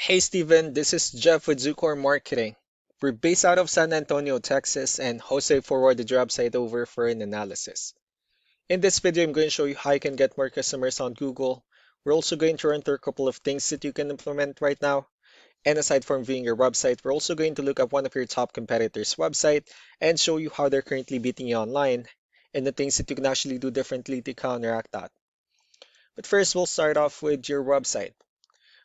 Hey Steven, this is Jeff with Zucor Marketing. We're based out of San Antonio, Texas, and Jose forwarded the job site over for an analysis. In this video, I'm going to show you how you can get more customers on Google. We're also going to run through a couple of things that you can implement right now. And aside from viewing your website, we're also going to look at one of your top competitors' website and show you how they're currently beating you online and the things that you can actually do differently to counteract that. But first, we'll start off with your website.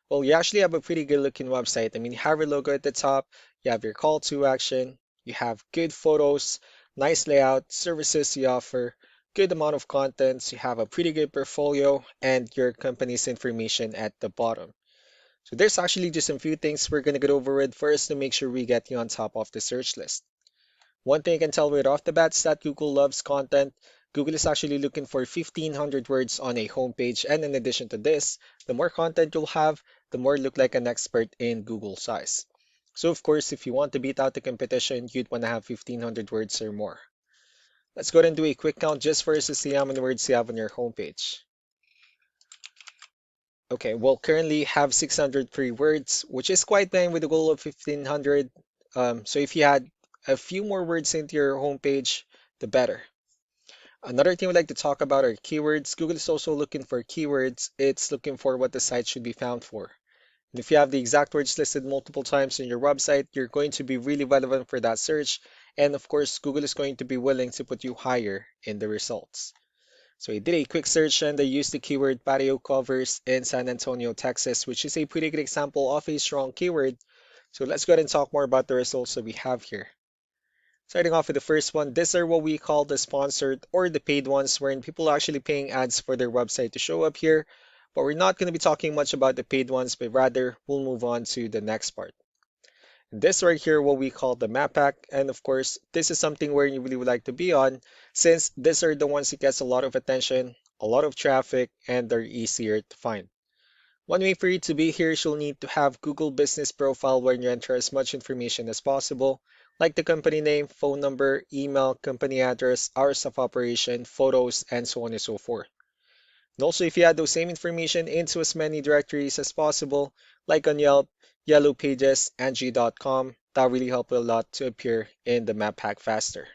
Well, you actually have a pretty good looking website. I mean, you have your logo at the top, you have your call to action, you have good photos, nice layout, services you offer, good amount of contents, you have a pretty good portfolio, and your company's information at the bottom. So there's actually just a few things we're going to go over with first to make sure we get you on top of the search list. One thing I can tell right off the bat is that Google loves content. Google is actually looking for 1,500 words on a homepage, and in addition to this, the more content you'll have, the more you look like an expert in Google size. So of course, if you want to beat out the competition, you'd want to have 1,500 words or more. Let's go ahead and do a quick count just for us to see how many words you have on your homepage. Okay, well, currently you have 603 words, which is quite fine with the goal of 1,500. So if you had a few more words into your homepage, the better. Another thing we'd like to talk about are keywords. Google is also looking for keywords. It's looking for what the site should be found for. And if you have the exact words listed multiple times in your website, you're going to be really relevant for that search. And of course, Google is going to be willing to put you higher in the results. So I did a quick search and I used the keyword patio covers in San Antonio, Texas, which is a pretty good example of a strong keyword. So let's go ahead and talk more about the results that we have here. Starting off with the first one, these are what we call the sponsored or the paid ones, wherein people are actually paying ads for their website to show up here. But we're not going to be talking much about the paid ones, but rather we'll move on to the next part. This right here, what we call the map pack. And of course, this is something where you really would like to be on, since these are the ones that gets a lot of attention, a lot of traffic, and they're easier to find. One way for you to be here is you'll need to have Google Business Profile where you enter as much information as possible, like the company name, phone number, email, company address, hours of operation, photos, and so on and so forth. And also, if you add those same information into as many directories as possible, like on Yelp, Yellow Pages, Angie.com, that really help a lot to appear in the map pack faster.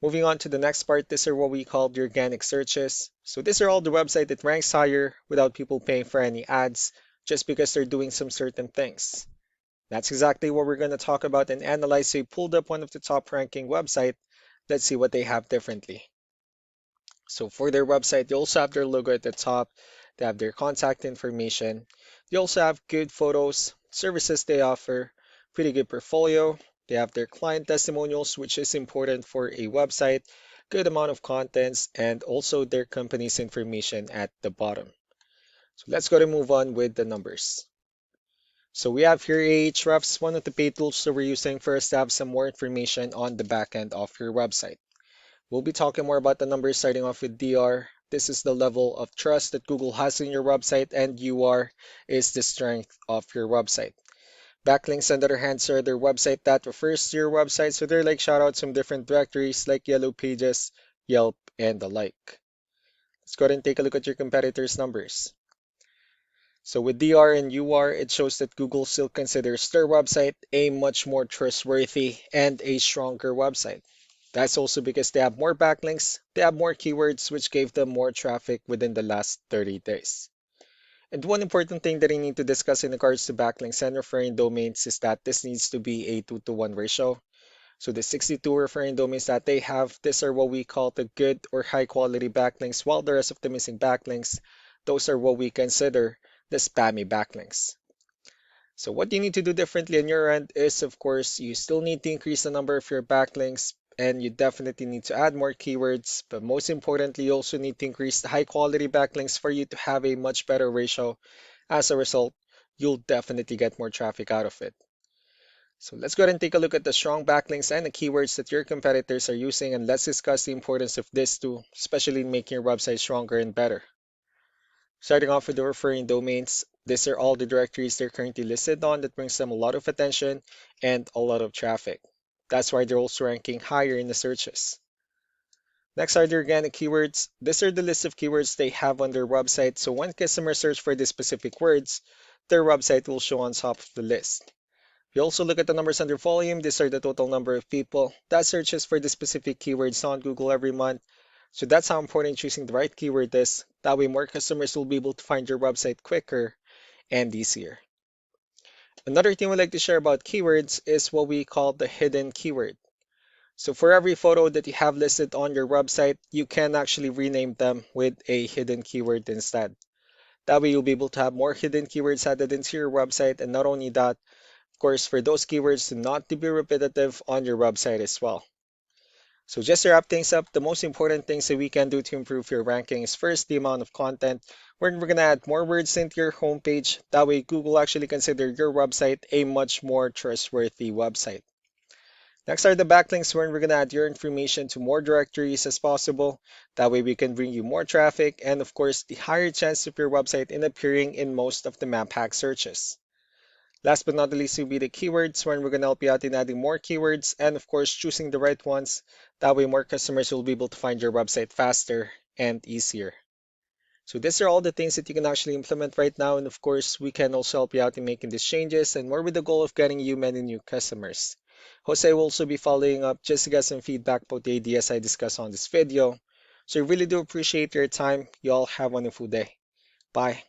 Moving on to the next part, these are what we call the organic searches. So these are all the website that ranks higher without people paying for any ads, just because they're doing some certain things. That's exactly what we're going to talk about and analyze. So we pulled up one of the top ranking website. Let's see what they have differently. So for their website, they also have their logo at the top. They have their contact information. They also have good photos, services they offer, pretty good portfolio. They have their client testimonials, which is important for a website, good amount of contents, and also their company's information at the bottom. So let's go to move on with the numbers. So we have here Ahrefs, one of the paid tools that we're using first to have some more information on the back end of your website. We'll be talking more about the numbers starting off with DR. This is the level of trust that Google has in your website, and UR is the strength of your website. Backlinks, on the other hand, are their website that refers to your website, so they're like shoutouts from different directories like Yellow Pages, Yelp, and the like. Let's go ahead and take a look at your competitors' numbers. So with DR and UR, it shows that Google still considers their website a much more trustworthy and a stronger website. That's also because they have more backlinks, they have more keywords, which gave them more traffic within the last 30 days. And one important thing that I need to discuss in regards to backlinks and referring domains is that this needs to be a 2-to-1 ratio. So the 62 referring domains that they have, these are what we call the good or high quality backlinks, while the rest of the missing backlinks, those are what we consider the spammy backlinks. So what you need to do differently on your end is, of course, you still need to increase the number of your backlinks, and you definitely need to add more keywords, but most importantly, you also need to increase the high quality backlinks for you to have a much better ratio. As a result, you'll definitely get more traffic out of it. So let's go ahead and take a look at the strong backlinks and the keywords that your competitors are using, and let's discuss the importance of this too, especially in making your website stronger and better. Starting off with the referring domains, these are all the directories they're currently listed on that brings them a lot of attention and a lot of traffic. That's why they're also ranking higher in the searches. Next are the organic keywords. These are the list of keywords they have on their website, so when customers search for these specific words, their website will show on top of the list. We also look at the numbers under volume. These are the total number of people that searches for the specific keywords on Google every month. So that's how important choosing the right keyword is. That way more customers will be able to find your website quicker and easier. Another thing we like to share about keywords is what we call the hidden keyword. So for every photo that you have listed on your website, you can actually rename them with a hidden keyword instead. That way you'll be able to have more hidden keywords added into your website, and not only that, of course, for those keywords to not to be repetitive on your website as well. So just to wrap things up, the most important things that we can do to improve your ranking is first the amount of content. We're going to add more words into your homepage. That way Google actually consider your website a much more trustworthy website. Next are the backlinks where we're going to add your information to more directories as possible. That way we can bring you more traffic and of course the higher chance of your website in appearing in most of the map hack searches. Last but not least will be the keywords when we're going to help you out in adding more keywords and of course choosing the right ones. That way more customers will be able to find your website faster and easier. So these are all the things that you can actually implement right now, and of course we can also help you out in making these changes and more with the goal of getting you many new customers. Jose will also be following up just to get some feedback about the ideas I discussed on this video. So I really do appreciate your time. You all have a wonderful day. Bye.